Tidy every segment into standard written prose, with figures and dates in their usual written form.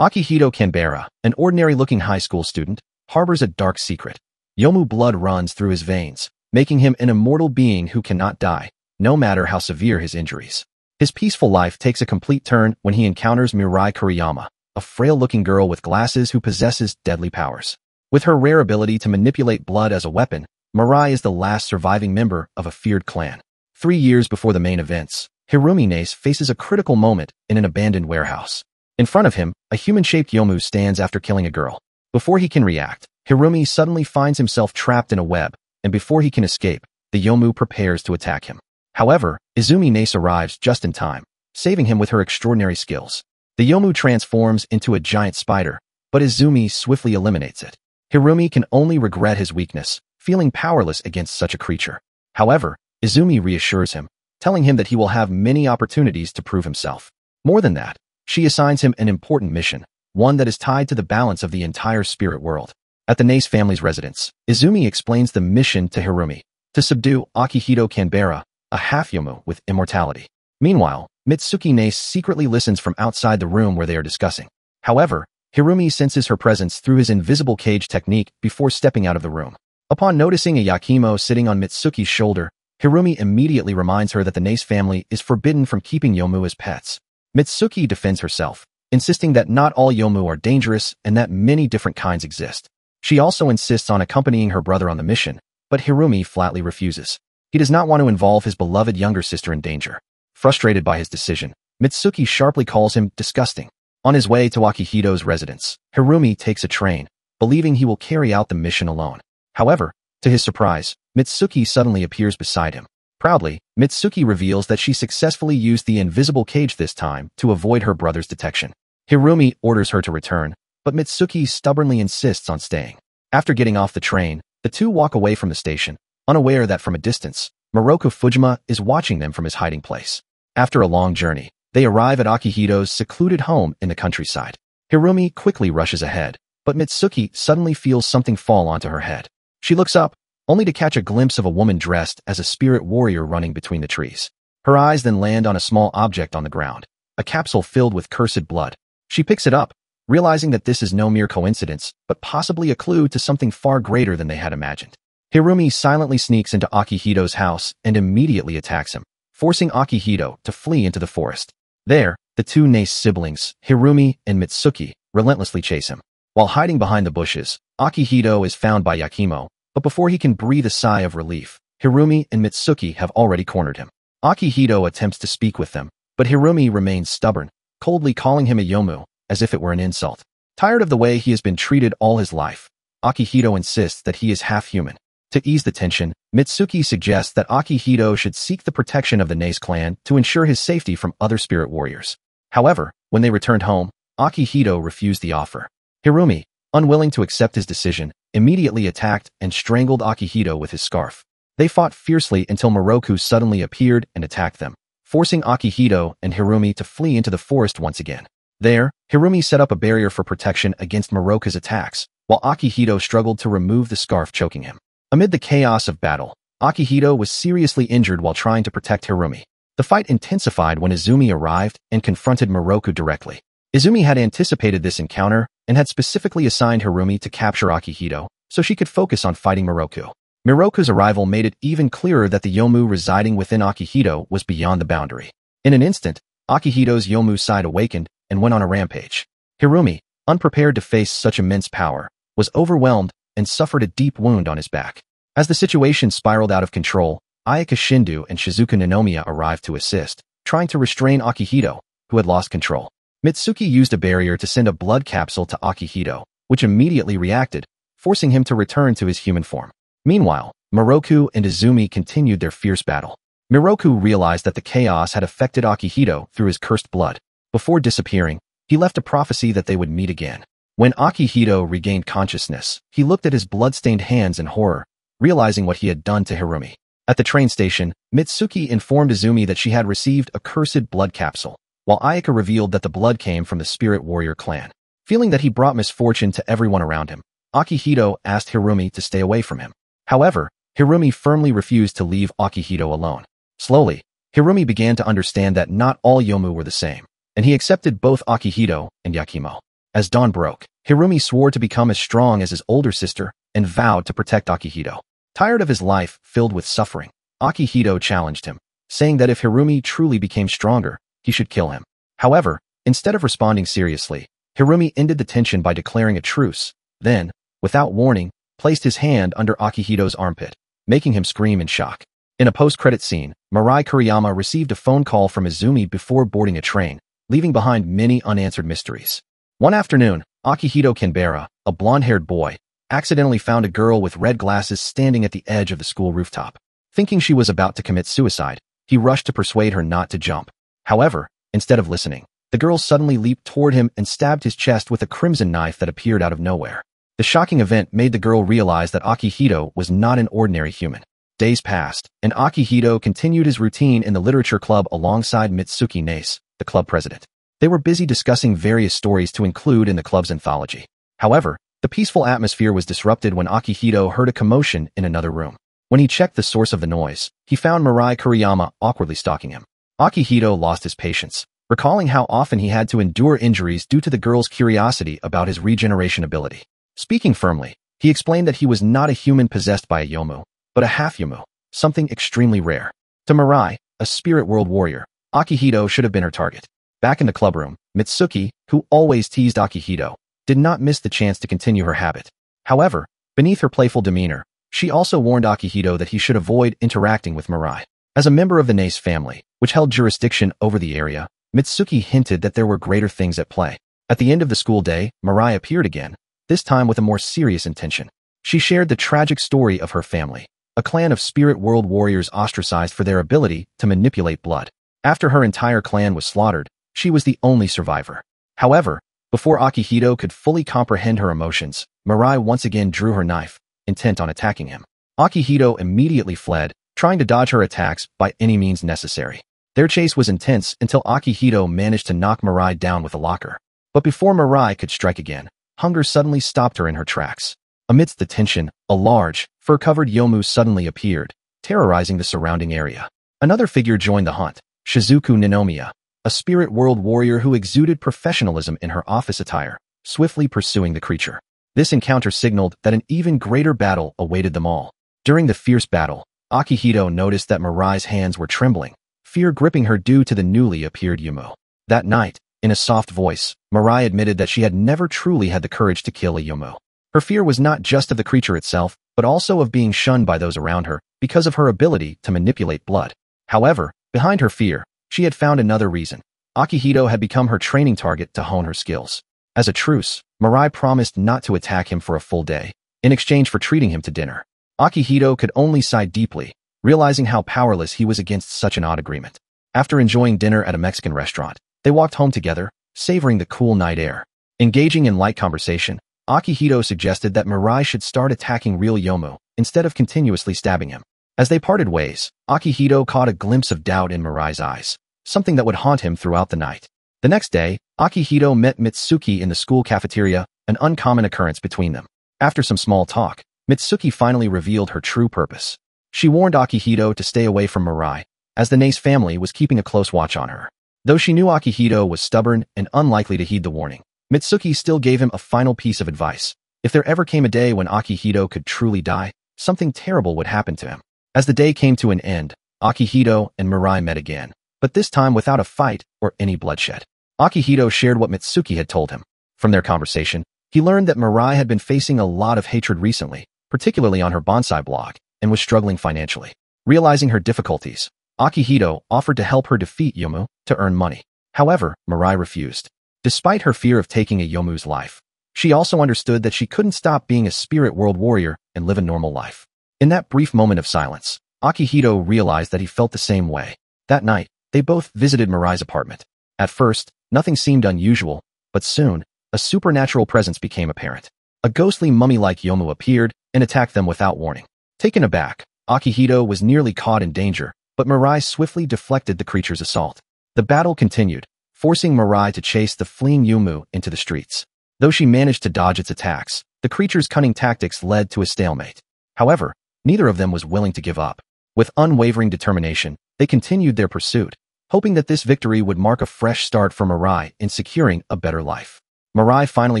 Akihito Canberra, an ordinary-looking high school student, harbors a dark secret. Yomu blood runs through his veins, making him an immortal being who cannot die, no matter how severe his injuries. His peaceful life takes a complete turn when he encounters Mirai Kuriyama, a frail-looking girl with glasses who possesses deadly powers. With her rare ability to manipulate blood as a weapon, Mirai is the last surviving member of a feared clan. 3 years before the main events, Hirumi Nace faces a critical moment in an abandoned warehouse. In front of him, a human-shaped Yomu stands after killing a girl. Before he can react, Hirumi suddenly finds himself trapped in a web, and before he can escape, the Yomu prepares to attack him. However, Izumi Nace arrives just in time, saving him with her extraordinary skills. The Yomu transforms into a giant spider, but Izumi swiftly eliminates it. Hirumi can only regret his weakness, feeling powerless against such a creature. However, Izumi reassures him, telling him that he will have many opportunities to prove himself. More than that, she assigns him an important mission, one that is tied to the balance of the entire spirit world. At the Nace family's residence, Izumi explains the mission to Hirumi, to subdue Akihito Canberra, a half-Yomu with immortality. Meanwhile, Mitsuki Nace secretly listens from outside the room where they are discussing. However, Hirumi senses her presence through his invisible cage technique before stepping out of the room. Upon noticing a Yakimo sitting on Mitsuki's shoulder, Hirumi immediately reminds her that the Nace family is forbidden from keeping Yomu as pets. Mitsuki defends herself, insisting that not all Yomu are dangerous and that many different kinds exist. She also insists on accompanying her brother on the mission, but Hirumi flatly refuses. He does not want to involve his beloved younger sister in danger. Frustrated by his decision, Mitsuki sharply calls him disgusting. On his way to Akihito's residence, Hirumi takes a train, believing he will carry out the mission alone. However, to his surprise, Mitsuki suddenly appears beside him. Proudly, Mitsuki reveals that she successfully used the invisible cage this time to avoid her brother's detection. Hirumi orders her to return, but Mitsuki stubbornly insists on staying. After getting off the train, the two walk away from the station, unaware that from a distance, Moroku Fujima is watching them from his hiding place. After a long journey, they arrive at Akihito's secluded home in the countryside. Hirumi quickly rushes ahead, but Mitsuki suddenly feels something fall onto her head. She looks up, only to catch a glimpse of a woman dressed as a spirit warrior running between the trees. Her eyes then land on a small object on the ground, a capsule filled with cursed blood. She picks it up, realizing that this is no mere coincidence, but possibly a clue to something far greater than they had imagined. Hirumi silently sneaks into Akihito's house and immediately attacks him, forcing Akihito to flee into the forest. There, the two Nace siblings, Hirumi and Mitsuki, relentlessly chase him. While hiding behind the bushes, Akihito is found by Yakimo, but before he can breathe a sigh of relief, Hirumi and Mitsuki have already cornered him. Akihito attempts to speak with them, but Hirumi remains stubborn, coldly calling him a Yomu, as if it were an insult. Tired of the way he has been treated all his life, Akihito insists that he is half-human. To ease the tension, Mitsuki suggests that Akihito should seek the protection of the Nace clan to ensure his safety from other spirit warriors. However, when they returned home, Akihito refused the offer. Hirumi, unwilling to accept his decision, immediately attacked and strangled Akihito with his scarf. They fought fiercely until Moroku suddenly appeared and attacked them, forcing Akihito and Hirumi to flee into the forest once again. There, Hirumi set up a barrier for protection against Moroku's attacks, while Akihito struggled to remove the scarf choking him. Amid the chaos of battle, Akihito was seriously injured while trying to protect Hirumi. The fight intensified when Izumi arrived and confronted Moroku directly. Izumi had anticipated this encounter and had specifically assigned Hirumi to capture Akihito so she could focus on fighting Moroku. Moroku's arrival made it even clearer that the Yomu residing within Akihito was beyond the boundary. In an instant, Akihito's Yomu side awakened and went on a rampage. Hirumi, unprepared to face such immense power, was overwhelmed and suffered a deep wound on his back. As the situation spiraled out of control, Ayaka Shindu and Shizuka Ninomiya arrived to assist, trying to restrain Akihito, who had lost control. Mitsuki used a barrier to send a blood capsule to Akihito, which immediately reacted, forcing him to return to his human form. Meanwhile, Moroku and Izumi continued their fierce battle. Moroku realized that the chaos had affected Akihito through his cursed blood. Before disappearing, he left a prophecy that they would meet again. When Akihito regained consciousness, he looked at his blood-stained hands in horror, realizing what he had done to Hirumi. At the train station, Mitsuki informed Izumi that she had received a cursed blood capsule, while Ayaka revealed that the blood came from the Spirit Warrior clan. Feeling that he brought misfortune to everyone around him, Akihito asked Hirumi to stay away from him. However, Hirumi firmly refused to leave Akihito alone. Slowly, Hirumi began to understand that not all Yomu were the same, and he accepted both Akihito and Yakimo. As dawn broke, Hirumi swore to become as strong as his older sister and vowed to protect Akihito. Tired of his life filled with suffering, Akihito challenged him, saying that if Hirumi truly became stronger, he should kill him. However, instead of responding seriously, Hirumi ended the tension by declaring a truce, then, without warning, placed his hand under Akihito's armpit, making him scream in shock. In a post-credit scene, Mirai Kuriyama received a phone call from Izumi before boarding a train, leaving behind many unanswered mysteries. One afternoon, Akihito Kinbara, a blonde-haired boy, accidentally found a girl with red glasses standing at the edge of the school rooftop. Thinking she was about to commit suicide, he rushed to persuade her not to jump. However, instead of listening, the girl suddenly leaped toward him and stabbed his chest with a crimson knife that appeared out of nowhere. The shocking event made the girl realize that Akihito was not an ordinary human. Days passed, and Akihito continued his routine in the literature club alongside Mitsuki Nace, the club president. They were busy discussing various stories to include in the club's anthology. However, the peaceful atmosphere was disrupted when Akihito heard a commotion in another room. When he checked the source of the noise, he found Mirai Kuriyama awkwardly stalking him. Akihito lost his patience, recalling how often he had to endure injuries due to the girl's curiosity about his regeneration ability. Speaking firmly, he explained that he was not a human possessed by a yomu, but a half-yomu, something extremely rare. To Mirai, a spirit world warrior, Akihito should have been her target. Back in the clubroom, Mitsuki, who always teased Akihito, did not miss the chance to continue her habit. However, beneath her playful demeanor, she also warned Akihito that he should avoid interacting with Mirai. As a member of the Nace family, which held jurisdiction over the area, Mitsuki hinted that there were greater things at play. At the end of the school day, Mirai appeared again, this time with a more serious intention. She shared the tragic story of her family, a clan of spirit world warriors ostracized for their ability to manipulate blood. After her entire clan was slaughtered, she was the only survivor. However, before Akihito could fully comprehend her emotions, Mirai once again drew her knife, intent on attacking him. Akihito immediately fled, trying to dodge her attacks by any means necessary. Their chase was intense until Akihito managed to knock Mirai down with a locker. But before Mirai could strike again, hunger suddenly stopped her in her tracks. Amidst the tension, a large, fur-covered yomu suddenly appeared, terrorizing the surrounding area. Another figure joined the hunt, Shizuku Ninomiya, a spirit world warrior who exuded professionalism in her office attire, swiftly pursuing the creature. This encounter signaled that an even greater battle awaited them all. During the fierce battle, Akihito noticed that Mirai's hands were trembling, fear gripping her due to the newly appeared yomu. That night, in a soft voice, Mirai admitted that she had never truly had the courage to kill a yomu. Her fear was not just of the creature itself, but also of being shunned by those around her because of her ability to manipulate blood. However, behind her fear, she had found another reason. Akihito had become her training target to hone her skills. As a truce, Mirai promised not to attack him for a full day, in exchange for treating him to dinner. Akihito could only sigh deeply, realizing how powerless he was against such an odd agreement. After enjoying dinner at a Mexican restaurant, they walked home together, savoring the cool night air. Engaging in light conversation, Akihito suggested that Mirai should start attacking real yomu, instead of continuously stabbing him. As they parted ways, Akihito caught a glimpse of doubt in Mirai's eyes, something that would haunt him throughout the night. The next day, Akihito met Mitsuki in the school cafeteria, an uncommon occurrence between them. After some small talk, Mitsuki finally revealed her true purpose. She warned Akihito to stay away from Mirai, as the Nace family was keeping a close watch on her. Though she knew Akihito was stubborn and unlikely to heed the warning, Mitsuki still gave him a final piece of advice. If there ever came a day when Akihito could truly die, something terrible would happen to him. As the day came to an end, Akihito and Mirai met again, but this time without a fight or any bloodshed. Akihito shared what Mitsuki had told him. From their conversation, he learned that Mirai had been facing a lot of hatred recently, particularly on her bonsai blog, and was struggling financially. Realizing her difficulties, Akihito offered to help her defeat Yomu to earn money. However, Mirai refused. Despite her fear of taking a yomu's life, she also understood that she couldn't stop being a spirit world warrior and live a normal life. In that brief moment of silence, Akihito realized that he felt the same way. That night, they both visited Mirai's apartment. At first, nothing seemed unusual, but soon, a supernatural presence became apparent. A ghostly mummy-like yomu appeared and attacked them without warning. Taken aback, Akihito was nearly caught in danger, but Mirai swiftly deflected the creature's assault. The battle continued, forcing Mirai to chase the fleeing yomu into the streets. Though she managed to dodge its attacks, the creature's cunning tactics led to a stalemate. However, neither of them was willing to give up. With unwavering determination, they continued their pursuit, hoping that this victory would mark a fresh start for Mirai in securing a better life. Mirai finally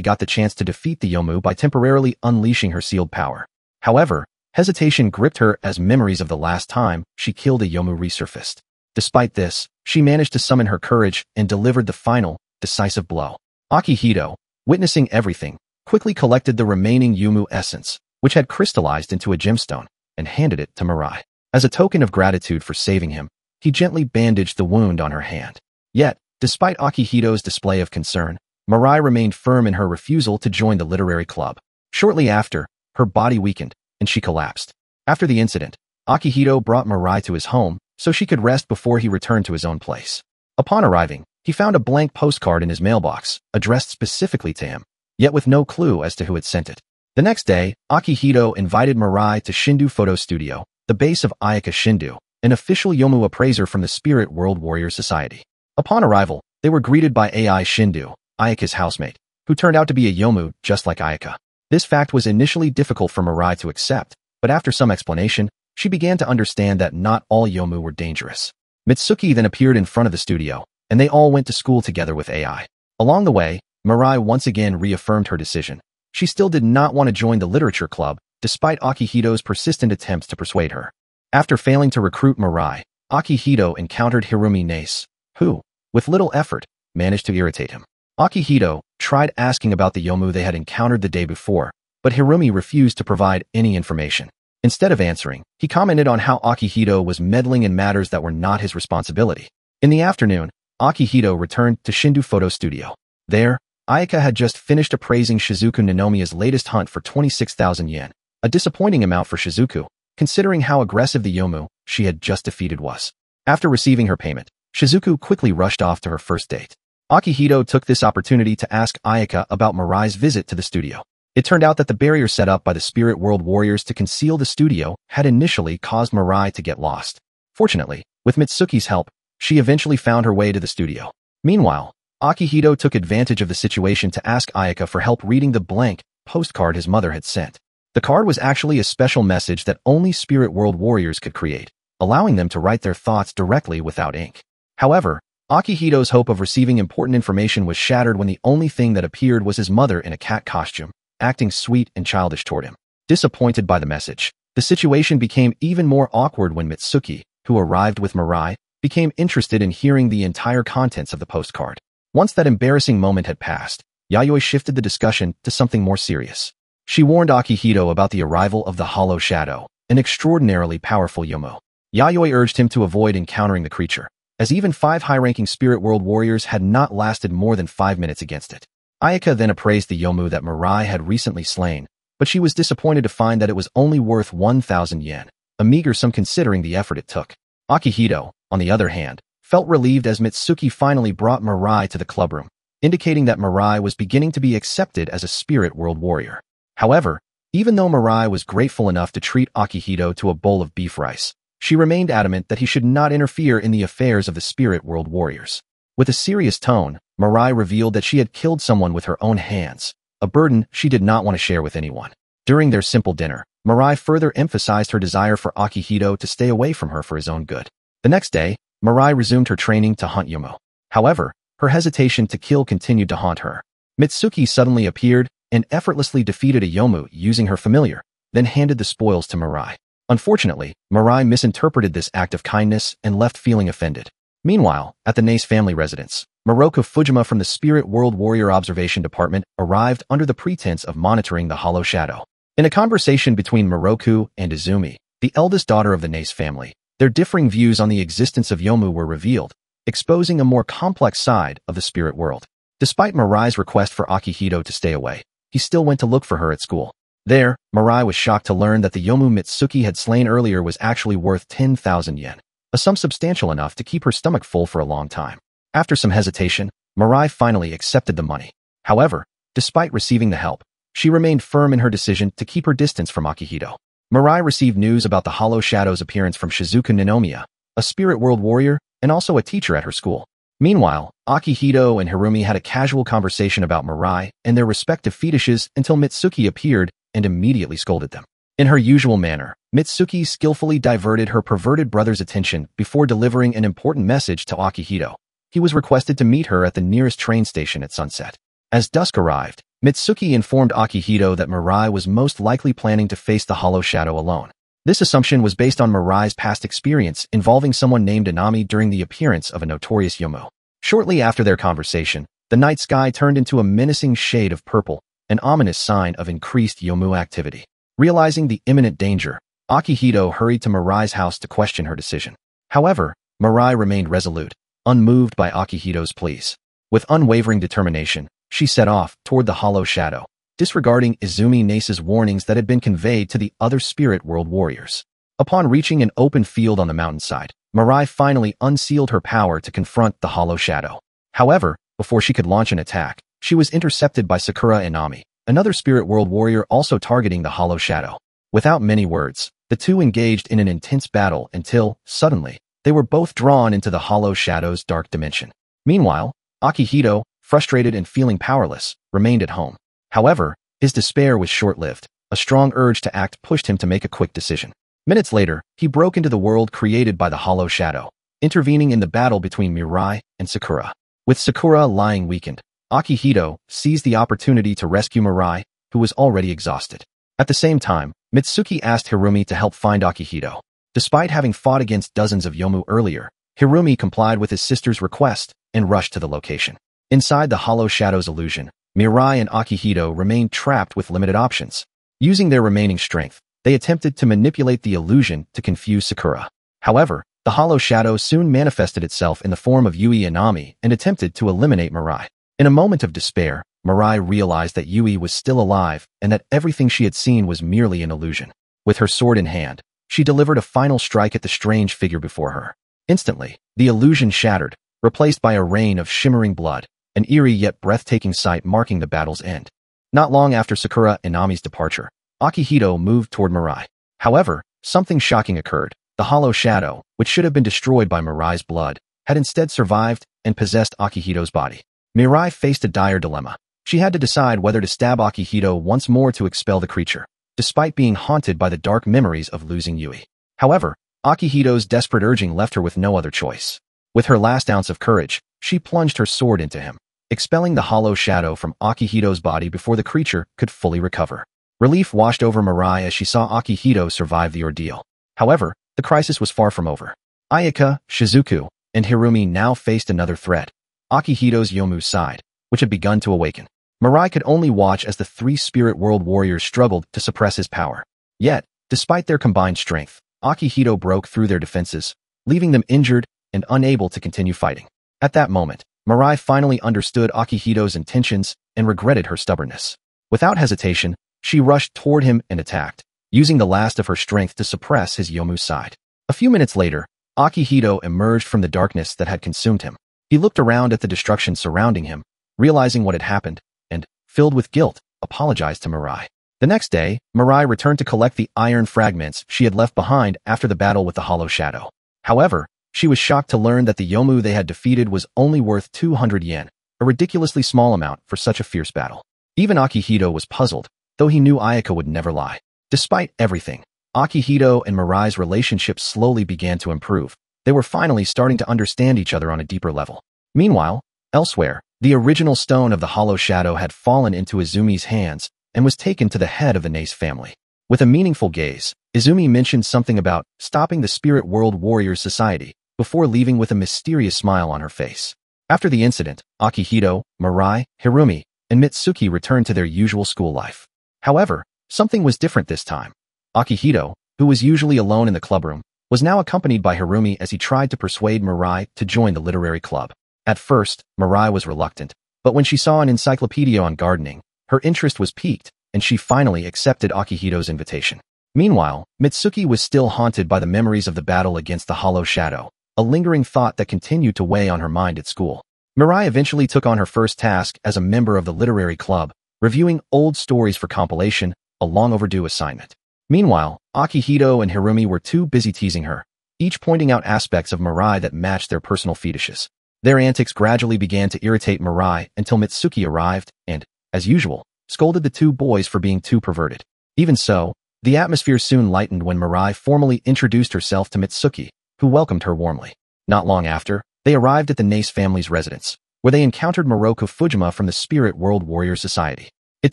got the chance to defeat the Yomu by temporarily unleashing her sealed power. However, hesitation gripped her as memories of the last time she killed a Yomu resurfaced. Despite this, she managed to summon her courage and delivered the final, decisive blow. Akihito, witnessing everything, quickly collected the remaining Yomu essence, which had crystallized into a gemstone, and handed it to Mirai. As a token of gratitude for saving him, he gently bandaged the wound on her hand. Yet, despite Akihito's display of concern, Mirai remained firm in her refusal to join the literary club. Shortly after, her body weakened, and she collapsed. After the incident, Akihito brought Mirai to his home so she could rest before he returned to his own place. Upon arriving, he found a blank postcard in his mailbox, addressed specifically to him, yet with no clue as to who had sent it. The next day, Akihito invited Mirai to Shindu Photo Studio, the base of Ayaka Shindu, an official Yomu appraiser from the Spirit World Warrior Society. Upon arrival, they were greeted by AI Shindu, Ayaka's housemate, who turned out to be a Yomu just like Ayaka. This fact was initially difficult for Mirai to accept, but after some explanation, she began to understand that not all Yomu were dangerous. Mitsuki then appeared in front of the studio, and they all went to school together with AI. Along the way, Mirai once again reaffirmed her decision. She still did not want to join the literature club, despite Akihito's persistent attempts to persuade her. After failing to recruit Mirai, Akihito encountered Hirumi Nace, who, with little effort, managed to irritate him. Akihito tried asking about the Yomu they had encountered the day before, but Hirumi refused to provide any information. Instead of answering, he commented on how Akihito was meddling in matters that were not his responsibility. In the afternoon, Akihito returned to Shindu Photo Studio. There, Ayaka had just finished appraising Shizuku Ninomiya's latest hunt for 26,000 yen, a disappointing amount for Shizuku, considering how aggressive the Yomu she had just defeated was. After receiving her payment, Shizuku quickly rushed off to her first date. Akihito took this opportunity to ask Ayaka about Mirai's visit to the studio. It turned out that the barrier set up by the Spirit World Warriors to conceal the studio had initially caused Mirai to get lost. Fortunately, with Mitsuki's help, she eventually found her way to the studio. Meanwhile, Akihito took advantage of the situation to ask Ayaka for help reading the blank postcard his mother had sent. The card was actually a special message that only Spirit World Warriors could create, allowing them to write their thoughts directly without ink. However, Akihito's hope of receiving important information was shattered when the only thing that appeared was his mother in a cat costume, acting sweet and childish toward him. Disappointed by the message, the situation became even more awkward when Mitsuki, who arrived with Mirai, became interested in hearing the entire contents of the postcard. Once that embarrassing moment had passed, Yayoi shifted the discussion to something more serious. She warned Akihito about the arrival of the Hollow Shadow, an extraordinarily powerful Yomu. Yayoi urged him to avoid encountering the creature, as even 5 high-ranking Spirit World Warriors had not lasted more than 5 minutes against it. Ayaka then appraised the Yomu that Mirai had recently slain, but she was disappointed to find that it was only worth 1,000 yen, a meager sum considering the effort it took. Akihito, on the other hand, felt relieved as Mitsuki finally brought Mirai to the clubroom, indicating that Mirai was beginning to be accepted as a Spirit World Warrior. However, even though Mirai was grateful enough to treat Akihito to a bowl of beef rice, she remained adamant that he should not interfere in the affairs of the Spirit World Warriors. With a serious tone, Mirai revealed that she had killed someone with her own hands, a burden she did not want to share with anyone. During their simple dinner, Mirai further emphasized her desire for Akihito to stay away from her for his own good. The next day, Mirai resumed her training to hunt Yomu. However, her hesitation to kill continued to haunt her. Mitsuki suddenly appeared and effortlessly defeated a Yomu using her familiar, then handed the spoils to Mirai. Unfortunately, Mirai misinterpreted this act of kindness and left feeling offended. Meanwhile, at the Nace family residence, Moroku Fujima from the Spirit World Warrior Observation Department arrived under the pretense of monitoring the Hollow Shadow. In a conversation between Moroku and Izumi, the eldest daughter of the Nace family, their differing views on the existence of Yomu were revealed, exposing a more complex side of the spirit world. Despite Mirai's request for Akihito to stay away, he still went to look for her at school. There, Mirai was shocked to learn that the Yomu Mitsuki had slain earlier was actually worth 10,000 yen, a sum substantial enough to keep her stomach full for a long time. After some hesitation, Mirai finally accepted the money. However, despite receiving the help, she remained firm in her decision to keep her distance from Akihito. Mirai received news about the Hollow Shadow's appearance from Shizuku Ninomiya, a Spirit World Warrior and also a teacher at her school. Meanwhile, Akihito and Hirumi had a casual conversation about Mirai and their respective fetishes until Mitsuki appeared and immediately scolded them. In her usual manner, Mitsuki skillfully diverted her perverted brother's attention before delivering an important message to Akihito. He was requested to meet her at the nearest train station at sunset. As dusk arrived, Mitsuki informed Akihito that Mirai was most likely planning to face the hollow shadow alone. This assumption was based on Mirai's past experience involving someone named Inami during the appearance of a notorious Yomu. Shortly after their conversation, the night sky turned into a menacing shade of purple, an ominous sign of increased Yomu activity. Realizing the imminent danger, Akihito hurried to Mirai's house to question her decision. However, Mirai remained resolute, unmoved by Akihito's pleas. With unwavering determination, she set off toward the hollow shadow, disregarding Izumi Nase's warnings that had been conveyed to the other spirit world warriors. Upon reaching an open field on the mountainside, Mirai finally unsealed her power to confront the hollow shadow. However, before she could launch an attack, she was intercepted by Sakura Inami, another spirit world warrior also targeting the hollow shadow. Without many words, the two engaged in an intense battle until, suddenly, they were both drawn into the hollow shadow's dark dimension. Meanwhile, Akihito, frustrated and feeling powerless, remained at home. However, his despair was short-lived. A strong urge to act pushed him to make a quick decision. Minutes later, he broke into the world created by the hollow shadow, intervening in the battle between Mirai and Sakura. With Sakura lying weakened, Akihito seized the opportunity to rescue Mirai, who was already exhausted. At the same time, Mitsuki asked Hirumi to help find Akihito. Despite having fought against dozens of Yomu earlier, Hirumi complied with his sister's request and rushed to the location. Inside the hollow shadow's illusion, Mirai and Akihito remained trapped with limited options. Using their remaining strength, they attempted to manipulate the illusion to confuse Sakura. However, the hollow shadow soon manifested itself in the form of Yui Inami and attempted to eliminate Mirai. In a moment of despair, Mirai realized that Yui was still alive and that everything she had seen was merely an illusion. With her sword in hand, she delivered a final strike at the strange figure before her. Instantly, the illusion shattered, replaced by a rain of shimmering blood, an eerie yet breathtaking sight marking the battle's end. Not long after Sakura Inami's departure, Akihito moved toward Mirai. However, something shocking occurred. The hollow shadow, which should have been destroyed by Mirai's blood, had instead survived and possessed Akihito's body. Mirai faced a dire dilemma. She had to decide whether to stab Akihito once more to expel the creature, despite being haunted by the dark memories of losing Yui. However, Akihito's desperate urging left her with no other choice. With her last ounce of courage, she plunged her sword into him, expelling the hollow shadow from Akihito's body before the creature could fully recover. Relief washed over Mirai as she saw Akihito survive the ordeal. However, the crisis was far from over. Ayaka, Shizuku, and Hirumi now faced another threat, Akihito's Yomu side, which had begun to awaken. Mirai could only watch as the three spirit world warriors struggled to suppress his power. Yet, despite their combined strength, Akihito broke through their defenses, leaving them injured and unable to continue fighting. At that moment, Mirai finally understood Akihito's intentions and regretted her stubbornness. Without hesitation, she rushed toward him and attacked, using the last of her strength to suppress his Yomu side. A few minutes later, Akihito emerged from the darkness that had consumed him. He looked around at the destruction surrounding him, realizing what had happened, and, filled with guilt, apologized to Mirai. The next day, Mirai returned to collect the iron fragments she had left behind after the battle with the hollow shadow. However, she was shocked to learn that the Yomu they had defeated was only worth 200 yen, a ridiculously small amount for such a fierce battle. Even Akihito was puzzled, though he knew Ayaka would never lie. Despite everything, Akihito and Mirai's relationship slowly began to improve. They were finally starting to understand each other on a deeper level. Meanwhile, elsewhere, the original stone of the hollow shadow had fallen into Izumi's hands and was taken to the head of the Nase family. With a meaningful gaze, Izumi mentioned something about stopping the Spirit World Warriors Society before leaving with a mysterious smile on her face. After the incident, Akihito, Mirai, Hirumi, and Mitsuki returned to their usual school life. However, something was different this time. Akihito, who was usually alone in the clubroom, was now accompanied by Hirumi as he tried to persuade Mirai to join the literary club. At first, Mirai was reluctant, but when she saw an encyclopedia on gardening, her interest was piqued, and she finally accepted Akihito's invitation. Meanwhile, Mitsuki was still haunted by the memories of the battle against the hollow shadow, a lingering thought that continued to weigh on her mind at school. Mirai eventually took on her first task as a member of the literary club, reviewing old stories for compilation, a long overdue assignment. Meanwhile, Akihito and Hirumi were too busy teasing her, each pointing out aspects of Mirai that matched their personal fetishes. Their antics gradually began to irritate Mirai until Mitsuki arrived and, as usual, scolded the two boys for being too perverted. Even so, the atmosphere soon lightened when Mirai formally introduced herself to Mitsuki, who welcomed her warmly. Not long after, they arrived at the Nase family's residence. where they encountered Moroku Fujima from the Spirit World Warrior Society. It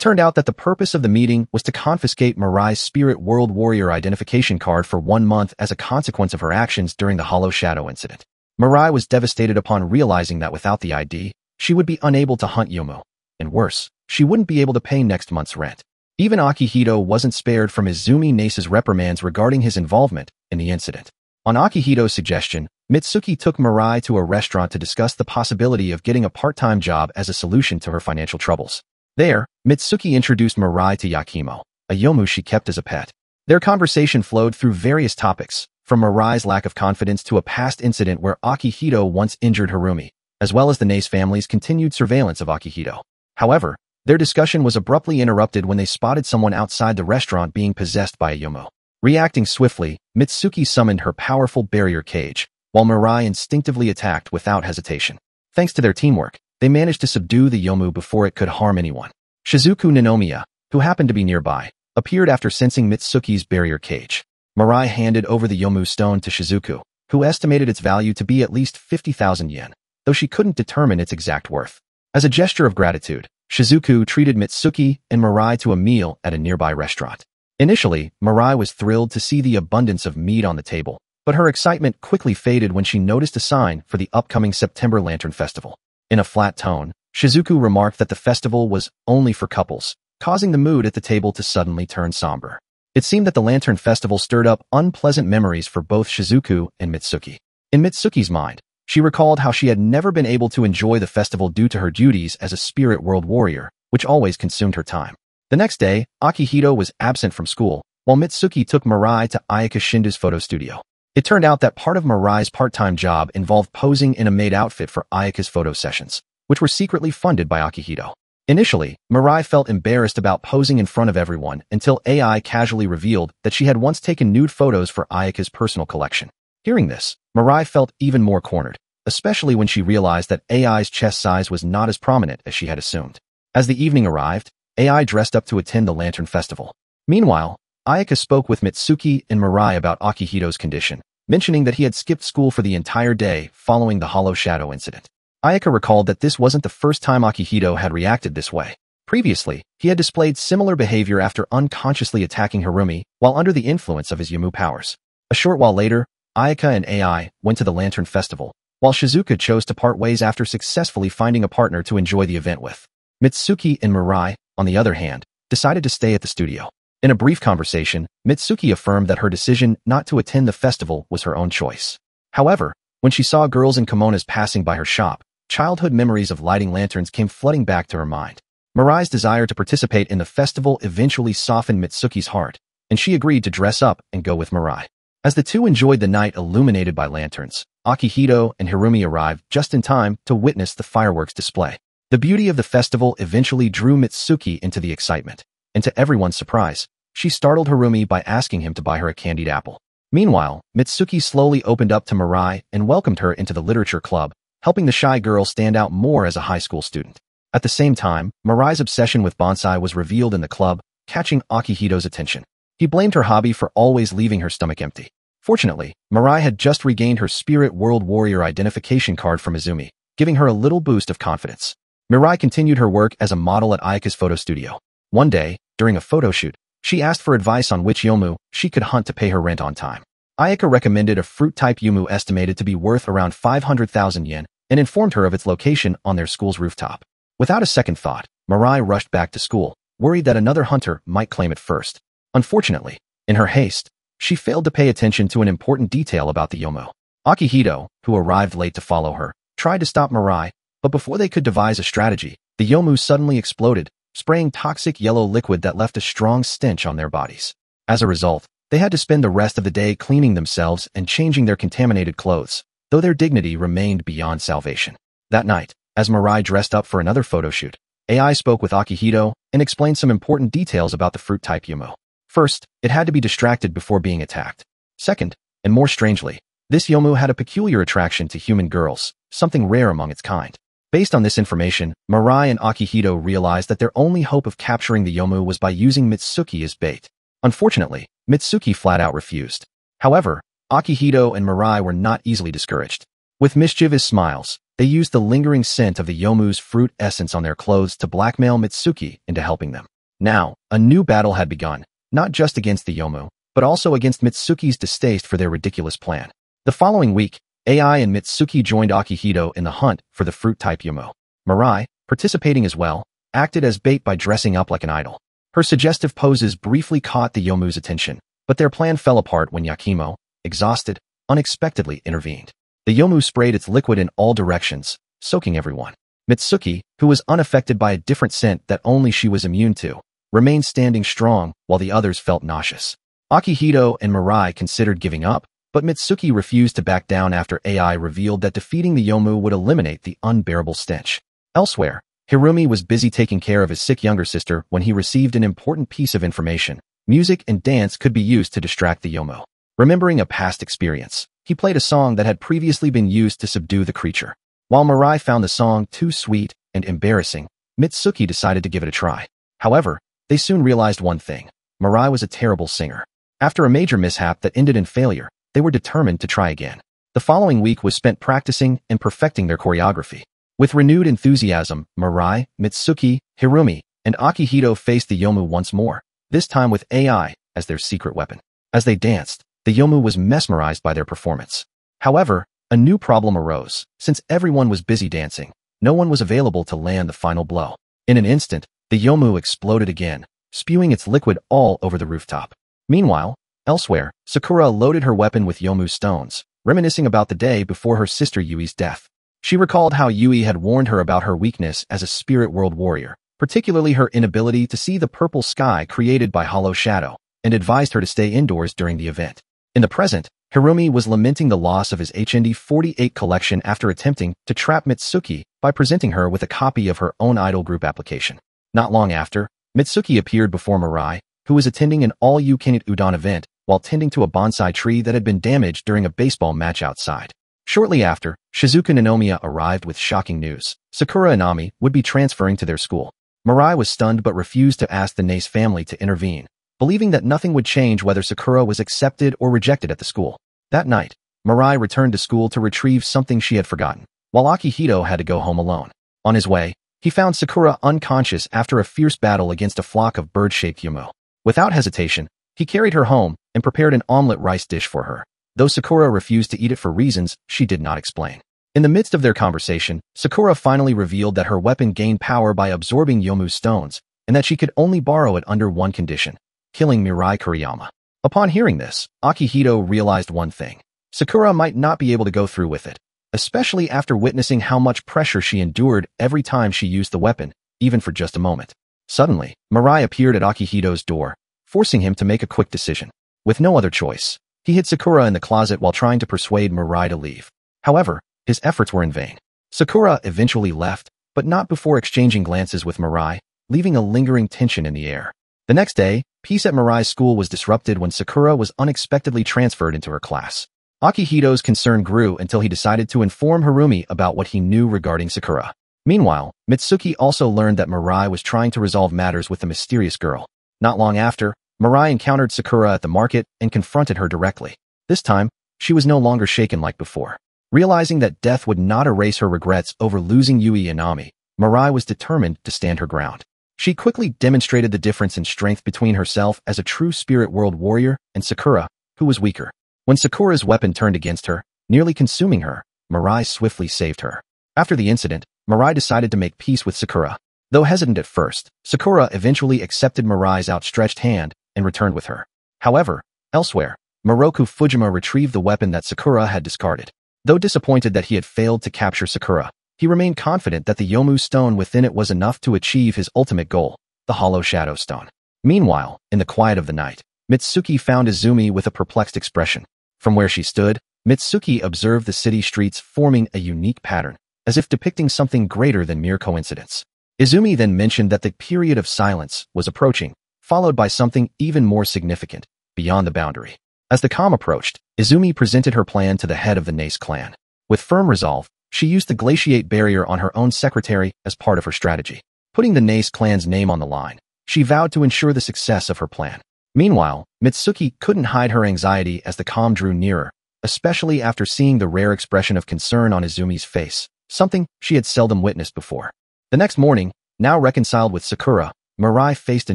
turned out that the purpose of the meeting was to confiscate Mirai's Spirit World Warrior identification card for 1 month as a consequence of her actions during the Hollow Shadow incident. Mirai was devastated upon realizing that without the ID, she would be unable to hunt Yomu. And worse, she wouldn't be able to pay next month's rent. Even Akihito wasn't spared from Izumi Nase's reprimands regarding his involvement in the incident. On Akihito's suggestion, Mitsuki took Mirai to a restaurant to discuss the possibility of getting a part-time job as a solution to her financial troubles. There, Mitsuki introduced Mirai to Yakimo, a Yomu she kept as a pet. Their conversation flowed through various topics, from Mirai's lack of confidence to a past incident where Akihito once injured Harumi, as well as the Nase family's continued surveillance of Akihito. However, their discussion was abruptly interrupted when they spotted someone outside the restaurant being possessed by a Yomu. Reacting swiftly, Mitsuki summoned her powerful barrier cage, while Mirai instinctively attacked without hesitation. Thanks to their teamwork, they managed to subdue the Yomu before it could harm anyone. Shizuku Ninomiya, who happened to be nearby, appeared after sensing Mitsuki's barrier cage. Mirai handed over the Yomu stone to Shizuku, who estimated its value to be at least 50,000 yen, though she couldn't determine its exact worth. As a gesture of gratitude, Shizuku treated Mitsuki and Mirai to a meal at a nearby restaurant. Initially, Mirai was thrilled to see the abundance of meat on the table, but her excitement quickly faded when she noticed a sign for the upcoming September Lantern Festival. In a flat tone, Shizuku remarked that the festival was only for couples, causing the mood at the table to suddenly turn somber. It seemed that the Lantern Festival stirred up unpleasant memories for both Shizuku and Mitsuki. In Mitsuki's mind, she recalled how she had never been able to enjoy the festival due to her duties as a Spirit World Warrior, which always consumed her time. The next day, Akihito was absent from school, while Mitsuki took Mirai to Ayaka Shinda's photo studio. It turned out that part of Mirai's part-time job involved posing in a maid outfit for Ayaka's photo sessions, which were secretly funded by Akihito. Initially, Mirai felt embarrassed about posing in front of everyone until AI casually revealed that she had once taken nude photos for Ayaka's personal collection. Hearing this, Mirai felt even more cornered, especially when she realized that AI's chest size was not as prominent as she had assumed. As the evening arrived, AI dressed up to attend the Lantern Festival. Meanwhile, Ayaka spoke with Mitsuki and Mirai about Akihito's condition, mentioning that he had skipped school for the entire day following the Hollow Shadow incident. Ayaka recalled that this wasn't the first time Akihito had reacted this way. Previously, he had displayed similar behavior after unconsciously attacking Harumi while under the influence of his Yomu powers. A short while later, Ayaka and AI went to the Lantern Festival, while Shizuka chose to part ways after successfully finding a partner to enjoy the event with. Mitsuki and Mirai, on the other hand, decided to stay at the studio. In a brief conversation, Mitsuki affirmed that her decision not to attend the festival was her own choice. However, when she saw girls in kimonos passing by her shop, childhood memories of lighting lanterns came flooding back to her mind. Mirai's desire to participate in the festival eventually softened Mitsuki's heart, and she agreed to dress up and go with Mirai. As the two enjoyed the night illuminated by lanterns, Akihito and Harumi arrived just in time to witness the fireworks display. The beauty of the festival eventually drew Mitsuki into the excitement, and to everyone's surprise, she startled Harumi by asking him to buy her a candied apple. Meanwhile, Mitsuki slowly opened up to Mirai and welcomed her into the literature club, helping the shy girl stand out more as a high school student. At the same time, Mirai's obsession with bonsai was revealed in the club, catching Akihito's attention. He blamed her hobby for always leaving her stomach empty. Fortunately, Mirai had just regained her Spirit World Warrior identification card from Izumi, giving her a little boost of confidence. Mirai continued her work as a model at Ayaka's photo studio. One day, during a photo shoot, she asked for advice on which Yomu she could hunt to pay her rent on time. Ayaka recommended a fruit-type Yomu estimated to be worth around 500,000 yen and informed her of its location on their school's rooftop. Without a second thought, Mirai rushed back to school, worried that another hunter might claim it first. Unfortunately, in her haste, she failed to pay attention to an important detail about the Yomu. Akihito, who arrived late to follow her, tried to stop Mirai, but before they could devise a strategy, the Yomu suddenly exploded, spraying toxic yellow liquid that left a strong stench on their bodies. As a result, they had to spend the rest of the day cleaning themselves and changing their contaminated clothes, though their dignity remained beyond salvation. That night, as Mirai dressed up for another photo shoot, AI spoke with Akihito and explained some important details about the fruit-type Yomu. First, it had to be distracted before being attacked. Second, and more strangely, this Yomu had a peculiar attraction to human girls, something rare among its kind. Based on this information, Mirai and Akihito realized that their only hope of capturing the Yomu was by using Mitsuki as bait. Unfortunately, Mitsuki flat out refused. However, Akihito and Mirai were not easily discouraged. With mischievous smiles, They used the lingering scent of the Yomu's fruit essence on their clothes to blackmail Mitsuki into helping them. Now, a new battle had begun, not just against the Yomu, but also against Mitsuki's distaste for their ridiculous plan. The following week, AI and Mitsuki joined Akihito in the hunt for the fruit-type Yomu. Mirai, participating as well, acted as bait by dressing up like an idol. Her suggestive poses briefly caught the Yomu's attention, but their plan fell apart when Yakimo, exhausted, unexpectedly intervened. The Yomu sprayed its liquid in all directions, soaking everyone. Mitsuki, who was unaffected by a different scent that only she was immune to, remained standing strong while the others felt nauseous. Akihito and Mirai considered giving up, but Mitsuki refused to back down after AI revealed that defeating the Yomu would eliminate the unbearable stench. Elsewhere, Hirumi was busy taking care of his sick younger sister when he received an important piece of information. Music and dance could be used to distract the Yomu. Remembering a past experience, he played a song that had previously been used to subdue the creature. While Mirai found the song too sweet and embarrassing, Mitsuki decided to give it a try. However, they soon realized one thing. Mirai was a terrible singer. After a major mishap that ended in failure, they were determined to try again. The following week was spent practicing and perfecting their choreography. With renewed enthusiasm, Mirai, Mitsuki, Hirumi, and Akihito faced the Yomu once more, this time with AI as their secret weapon. As they danced, the Yomu was mesmerized by their performance. However, a new problem arose. Since everyone was busy dancing, no one was available to land the final blow. In an instant, the Yomu exploded again, spewing its liquid all over the rooftop. Meanwhile, elsewhere, Sakura loaded her weapon with Yomu stones, reminiscing about the day before her sister Yui's death. She recalled how Yui had warned her about her weakness as a spirit world warrior, particularly her inability to see the purple sky created by hollow shadow, and advised her to stay indoors during the event. In the present, Hirumi was lamenting the loss of his HND 48 collection after attempting to trap Mitsuki by presenting her with a copy of her own idol group application. Not long after, Mitsuki appeared before Mirai, who was attending an all-you-can-eat udon event while tending to a bonsai tree that had been damaged during a baseball match outside. Shortly after, Shizuka Ninomiya arrived with shocking news. Sakura and Ami would be transferring to their school. Mirai was stunned but refused to ask the Nace family to intervene, believing that nothing would change whether Sakura was accepted or rejected at the school. That night, Mirai returned to school to retrieve something she had forgotten, while Akihito had to go home alone. On his way, he found Sakura unconscious after a fierce battle against a flock of bird-shaped Yomu. Without hesitation, he carried her home and prepared an omelet rice dish for her, though Sakura refused to eat it for reasons she did not explain. In the midst of their conversation, Sakura finally revealed that her weapon gained power by absorbing Yomu's stones, and that she could only borrow it under one condition: killing Mirai Kuriyama. Upon hearing this, Akihito realized one thing. Sakura might not be able to go through with it, especially after witnessing how much pressure she endured every time she used the weapon, even for just a moment. Suddenly, Mirai appeared at Akihito's door, forcing him to make a quick decision. With no other choice, he hid Sakura in the closet while trying to persuade Mirai to leave. However, his efforts were in vain. Sakura eventually left, but not before exchanging glances with Mirai, leaving a lingering tension in the air. The next day, peace at Mirai's school was disrupted when Sakura was unexpectedly transferred into her class. Akihito's concern grew until he decided to inform Hirumi about what he knew regarding Sakura. Meanwhile, Mitsuki also learned that Mirai was trying to resolve matters with the mysterious girl. Not long after, Mirai encountered Sakura at the market and confronted her directly. This time, she was no longer shaken like before. Realizing that death would not erase her regrets over losing Yui and Ami, Mirai was determined to stand her ground. She quickly demonstrated the difference in strength between herself as a true spirit world warrior and Sakura, who was weaker. When Sakura's weapon turned against her, nearly consuming her, Mirai swiftly saved her. After the incident, Mirai decided to make peace with Sakura. Though hesitant at first, Sakura eventually accepted Mirai's outstretched hand and returned with her. However, elsewhere, Moroku Fujima retrieved the weapon that Sakura had discarded. Though disappointed that he had failed to capture Sakura, he remained confident that the Yomu stone within it was enough to achieve his ultimate goal, the Hollow Shadow Stone. Meanwhile, in the quiet of the night, Mitsuki found Izumi with a perplexed expression. From where she stood, Mitsuki observed the city streets forming a unique pattern, as if depicting something greater than mere coincidence. Izumi then mentioned that the period of silence was approaching, followed by something even more significant, beyond the boundary. As the calm approached, Izumi presented her plan to the head of the Nace clan. With firm resolve, she used the glaciate barrier on her own secretary as part of her strategy. Putting the Nace clan's name on the line, she vowed to ensure the success of her plan. Meanwhile, Mitsuki couldn't hide her anxiety as the calm drew nearer, especially after seeing the rare expression of concern on Izumi's face. something she had seldom witnessed before. The next morning, now reconciled with Sakura, Mirai faced a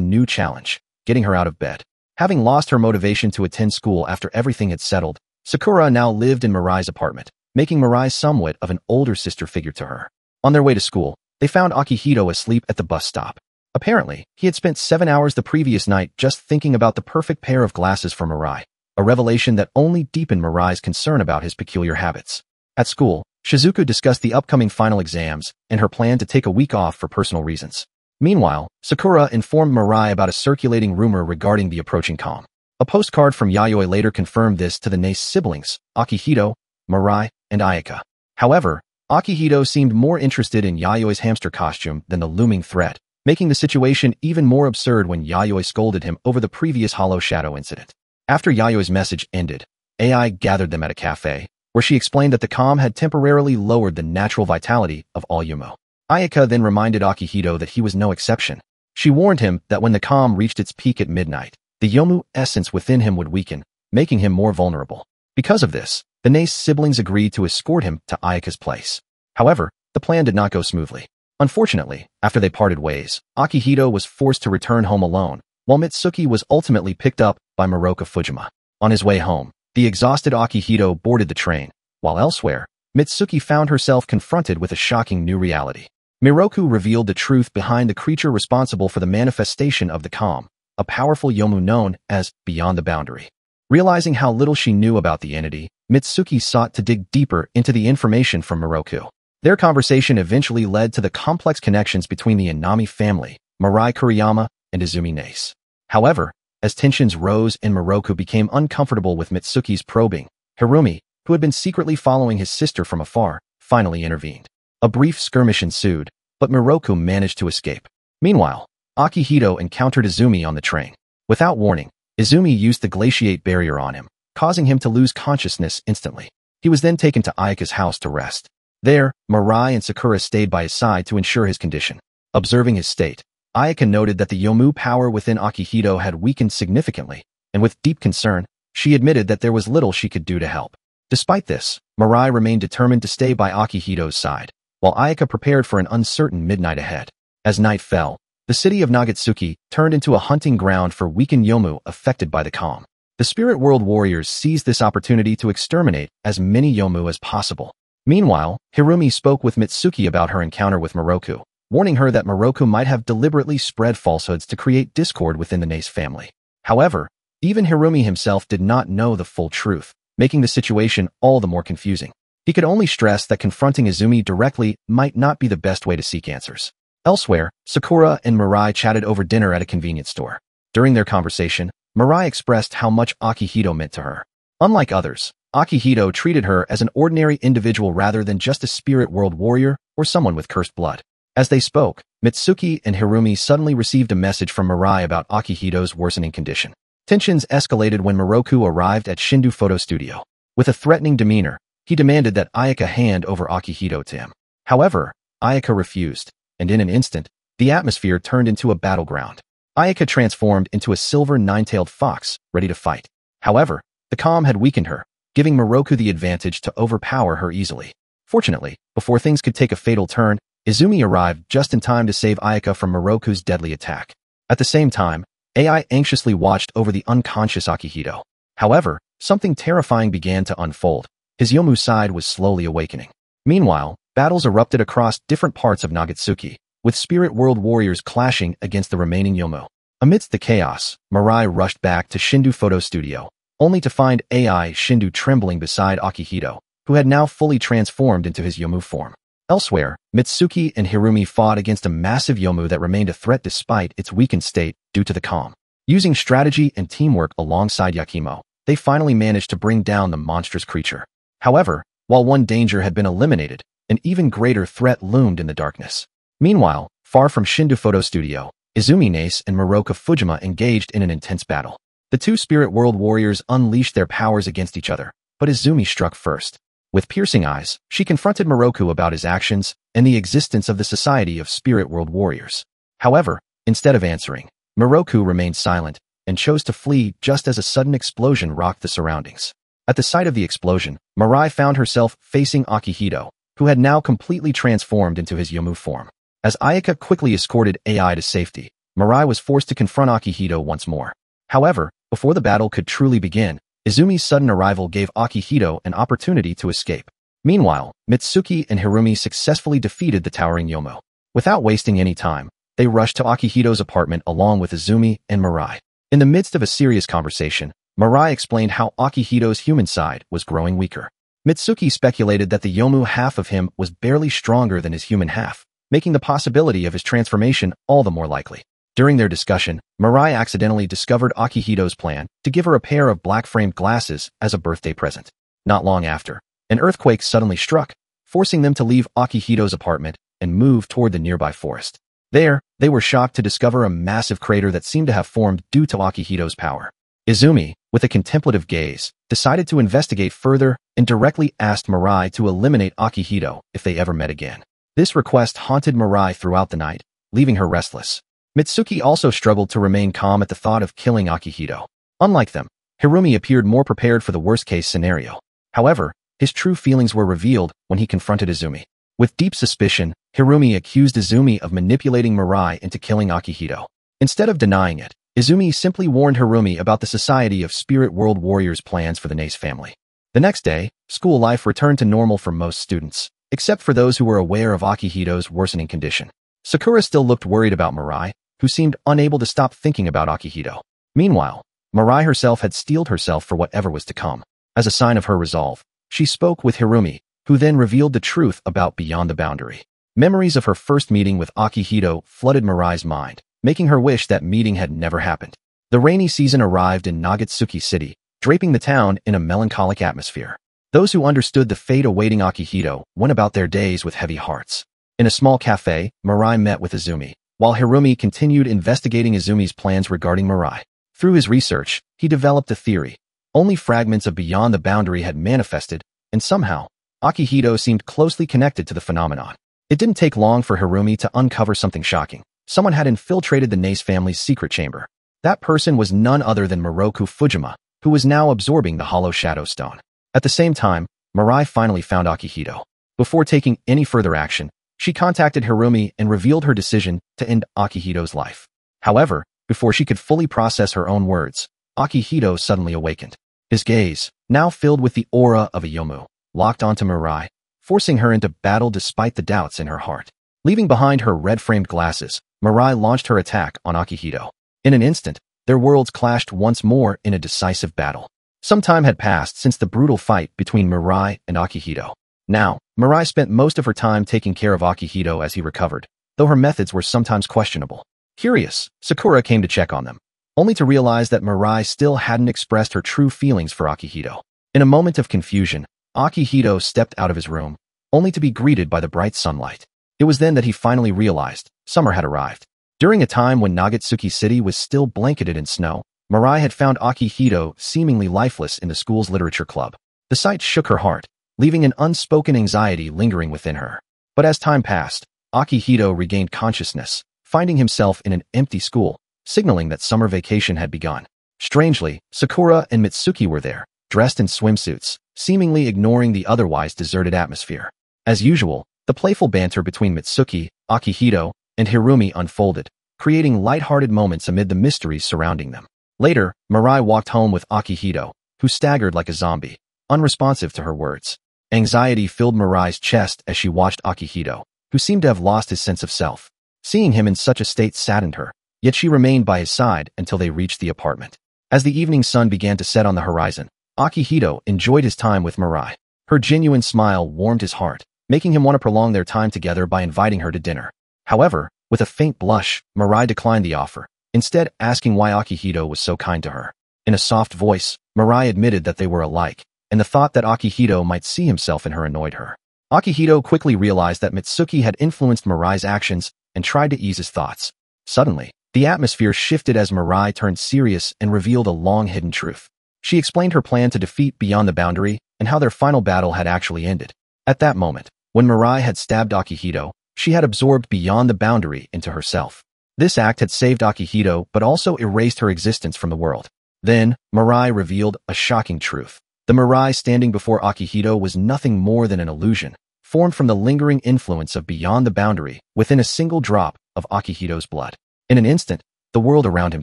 new challenge, getting her out of bed. Having lost her motivation to attend school after everything had settled, Sakura now lived in Mirai's apartment, making Mirai somewhat of an older sister figure to her. On their way to school, they found Akihito asleep at the bus stop. Apparently, he had spent 7 hours the previous night just thinking about the perfect pair of glasses for Mirai, a revelation that only deepened Mirai's concern about his peculiar habits. At school, Shizuku discussed the upcoming final exams and her plan to take a week off for personal reasons. Meanwhile, Sakura informed Mirai about a circulating rumor regarding the approaching calm. A postcard from Yayoi later confirmed this to the Nace siblings, Akihito, Mirai, and Ayaka. However, Akihito seemed more interested in Yayoi's hamster costume than the looming threat, making the situation even more absurd when Yayoi scolded him over the previous Hollow Shadow incident. After Yayoi's message ended, AI gathered them at a cafe, where she explained that the calm had temporarily lowered the natural vitality of all Yumo. Ayaka then reminded Akihito that he was no exception. She warned him that when the calm reached its peak at midnight, the Yomu essence within him would weaken, making him more vulnerable. Because of this, the Nace siblings agreed to escort him to Ayaka's place. However, the plan did not go smoothly. Unfortunately, after they parted ways, Akihito was forced to return home alone, while Mitsuki was ultimately picked up by Miroka Fujima. On his way home, the exhausted Akihito boarded the train, while elsewhere, Mitsuki found herself confronted with a shocking new reality. Miroku revealed the truth behind the creature responsible for the manifestation of the calm, a powerful Yomu known as Beyond the Boundary. Realizing how little she knew about the entity, Mitsuki sought to dig deeper into the information from Miroku. Their conversation eventually led to the complex connections between the Inami family, Mirai Kuriyama, and Izumi Nace. However, as tensions rose and Miroku became uncomfortable with Mitsuki's probing, Hirumi, who had been secretly following his sister from afar, finally intervened. A brief skirmish ensued, but Miroku managed to escape. Meanwhile, Akihito encountered Izumi on the train. Without warning, Izumi used the glaciate barrier on him, causing him to lose consciousness instantly. He was then taken to Ayaka's house to rest. There, Mirai and Sakura stayed by his side to ensure his condition. Observing his state, Ayaka noted that the Yomu power within Akihito had weakened significantly, and with deep concern, she admitted that there was little she could do to help. Despite this, Mirai remained determined to stay by Akihito's side, while Ayaka prepared for an uncertain midnight ahead. As night fell, the city of Nagatsuki turned into a hunting ground for weakened Yomu affected by the calm. The Spirit World warriors seized this opportunity to exterminate as many Yomu as possible. Meanwhile, Hirumi spoke with Mitsuki about her encounter with Miroku, warning her that Miroku might have deliberately spread falsehoods to create discord within the Nace family. However, even Hirumi himself did not know the full truth, making the situation all the more confusing. He could only stress that confronting Izumi directly might not be the best way to seek answers. Elsewhere, Sakura and Mirai chatted over dinner at a convenience store. During their conversation, Mirai expressed how much Akihito meant to her. Unlike others, Akihito treated her as an ordinary individual rather than just a spirit world warrior or someone with cursed blood. As they spoke, Mitsuki and Hirumi suddenly received a message from Mirai about Akihito's worsening condition. Tensions escalated when Miroku arrived at Shindu Photo Studio. With a threatening demeanor, he demanded that Ayaka hand over Akihito to him. However, Ayaka refused, and in an instant, the atmosphere turned into a battleground. Ayaka transformed into a silver nine-tailed fox, ready to fight. However, the calm had weakened her, giving Miroku the advantage to overpower her easily. Fortunately, before things could take a fatal turn, Izumi arrived just in time to save Ayaka from Miroku's deadly attack. At the same time, AI anxiously watched over the unconscious Akihito. However, something terrifying began to unfold. His Yomu side was slowly awakening. Meanwhile, battles erupted across different parts of Nagatsuki, with Spirit World warriors clashing against the remaining Yomu. Amidst the chaos, Mirai rushed back to Shindu Photo Studio, only to find AI Shindu trembling beside Akihito, who had now fully transformed into his Yomu form. Elsewhere, Mitsuki and Hirumi fought against a massive Yomu that remained a threat despite its weakened state due to the calm. Using strategy and teamwork alongside Yakimo, they finally managed to bring down the monstrous creature. However, while one danger had been eliminated, an even greater threat loomed in the darkness. Meanwhile, far from Shindu Photo Studio, Izumi Nace and Miroka Fujima engaged in an intense battle. The two Spirit World warriors unleashed their powers against each other, but Izumi struck first. With piercing eyes, she confronted Miroku about his actions and the existence of the Society of Spirit World Warriors. However, instead of answering, Miroku remained silent and chose to flee just as a sudden explosion rocked the surroundings. At the sight of the explosion, Mirai found herself facing Akihito, who had now completely transformed into his Yomu form. As Ayaka quickly escorted AI to safety, Mirai was forced to confront Akihito once more. However, before the battle could truly begin, Izumi's sudden arrival gave Akihito an opportunity to escape. Meanwhile, Mitsuki and Hirumi successfully defeated the towering Yomu. Without wasting any time, they rushed to Akihito's apartment along with Izumi and Mirai. In the midst of a serious conversation, Mirai explained how Akihito's human side was growing weaker. Mitsuki speculated that the Yomu half of him was barely stronger than his human half, making the possibility of his transformation all the more likely. During their discussion, Mirai accidentally discovered Akihito's plan to give her a pair of black-framed glasses as a birthday present. Not long after, an earthquake suddenly struck, forcing them to leave Akihito's apartment and move toward the nearby forest. There, they were shocked to discover a massive crater that seemed to have formed due to Akihito's power. Izumi, with a contemplative gaze, decided to investigate further and directly asked Mirai to eliminate Akihito if they ever met again. This request haunted Mirai throughout the night, leaving her restless. Mitsuki also struggled to remain calm at the thought of killing Akihito. Unlike them, Hirumi appeared more prepared for the worst-case scenario. However, his true feelings were revealed when he confronted Izumi. With deep suspicion, Hirumi accused Izumi of manipulating Mirai into killing Akihito. Instead of denying it, Izumi simply warned Hirumi about the Society of Spirit World Warriors' plans for the Nace family. The next day, school life returned to normal for most students, except for those who were aware of Akihito's worsening condition. Sakura still looked worried about Mirai, who seemed unable to stop thinking about Akihito. Meanwhile, Mirai herself had steeled herself for whatever was to come. As a sign of her resolve, she spoke with Hirumi, who then revealed the truth about Beyond the Boundary. Memories of her first meeting with Akihito flooded Mirai's mind, making her wish that meeting had never happened. The rainy season arrived in Nagatsuki City, draping the town in a melancholic atmosphere. Those who understood the fate awaiting Akihito went about their days with heavy hearts. In a small cafe, Mirai met with Izumi, while Hirumi continued investigating Izumi's plans regarding Mirai. Through his research, he developed a theory. Only fragments of Beyond the Boundary had manifested, and somehow, Akihito seemed closely connected to the phenomenon. It didn't take long for Hirumi to uncover something shocking. Someone had infiltrated the Nace family's secret chamber. That person was none other than Moroku Fujima, who was now absorbing the Hollow Shadow Stone. At the same time, Mirai finally found Akihito. Before taking any further action, she contacted Hirumi and revealed her decision to end Akihito's life. However, before she could fully process her own words, Akihito suddenly awakened. His gaze, now filled with the aura of a Yomu, locked onto Mirai, forcing her into battle despite the doubts in her heart. Leaving behind her red-framed glasses, Mirai launched her attack on Akihito. In an instant, their worlds clashed once more in a decisive battle. Some time had passed since the brutal fight between Mirai and Akihito. Now, Mirai spent most of her time taking care of Akihito as he recovered, though her methods were sometimes questionable. Curious, Sakura came to check on them, only to realize that Mirai still hadn't expressed her true feelings for Akihito. In a moment of confusion, Akihito stepped out of his room, only to be greeted by the bright sunlight. It was then that he finally realized summer had arrived. During a time when Nagatsuki City was still blanketed in snow, Mirai had found Akihito seemingly lifeless in the school's literature club. The sight shook her heart, leaving an unspoken anxiety lingering within her. But as time passed, Akihito regained consciousness, finding himself in an empty school, signaling that summer vacation had begun. Strangely, Sakura and Mitsuki were there, dressed in swimsuits, seemingly ignoring the otherwise deserted atmosphere. As usual, the playful banter between Mitsuki, Akihito, and Hirumi unfolded, creating light-hearted moments amid the mysteries surrounding them. Later, Mirai walked home with Akihito, who staggered like a zombie, unresponsive to her words. Anxiety filled Mirai's chest as she watched Akihito, who seemed to have lost his sense of self. Seeing him in such a state saddened her, yet she remained by his side until they reached the apartment. As the evening sun began to set on the horizon, Akihito enjoyed his time with Mirai. Her genuine smile warmed his heart, making him want to prolong their time together by inviting her to dinner. However, with a faint blush, Mirai declined the offer, instead asking why Akihito was so kind to her. In a soft voice, Mirai admitted that they were alike, and the thought that Akihito might see himself in her annoyed her. Akihito quickly realized that Mitsuki had influenced Mirai's actions and tried to ease his thoughts. Suddenly, the atmosphere shifted as Mirai turned serious and revealed a long-hidden truth. She explained her plan to defeat Beyond the Boundary and how their final battle had actually ended. At that moment, when Mirai had stabbed Akihito, she had absorbed Beyond the Boundary into herself. This act had saved Akihito but also erased her existence from the world. Then, Mirai revealed a shocking truth. The Mirai standing before Akihito was nothing more than an illusion, formed from the lingering influence of Beyond the Boundary within a single drop of Akihido's blood. In an instant, the world around him